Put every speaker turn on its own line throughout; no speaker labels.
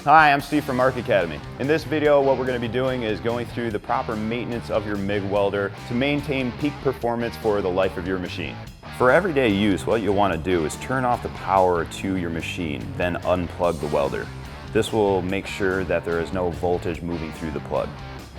Hi, I'm Steve from Mark Academy. In this video, what we're going to be doing is going through the proper maintenance of your MIG welder to maintain peak performance for the life of your machine. For everyday use, what you'll want to do is turn off the power to your machine, then unplug the welder. This will make sure that there is no voltage moving through the plug.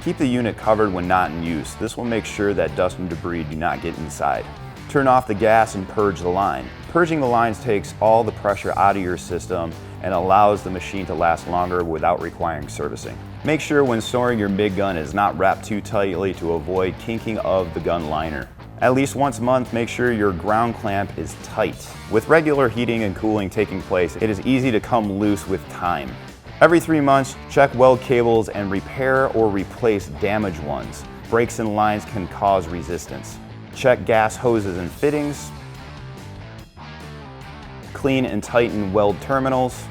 Keep the unit covered when not in use. This will make sure that dust and debris do not get inside. Turn off the gas and purge the line. Purging the lines takes all the pressure out of your system and allows the machine to last longer without requiring servicing. Make sure when storing your MIG gun is not wrapped too tightly to avoid kinking of the gun liner. At least once a month, make sure your ground clamp is tight. With regular heating and cooling taking place, it is easy to come loose with time. Every 3 months, check weld cables and repair or replace damaged ones. Breaks in lines can cause resistance. Check gas hoses and fittings. Clean and tighten weld terminals.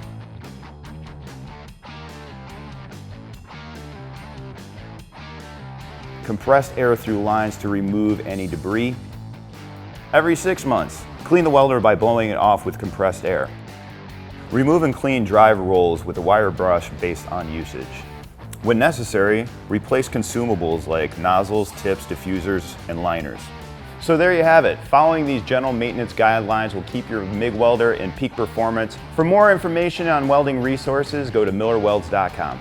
Compressed air through lines to remove any debris. Every 6 months, clean the welder by blowing it off with compressed air. Remove and clean drive rolls with a wire brush based on usage. When necessary, replace consumables like nozzles, tips, diffusers, and liners. So there you have it. Following these general maintenance guidelines will keep your MIG welder in peak performance. For more information on welding resources, go to millerwelds.com.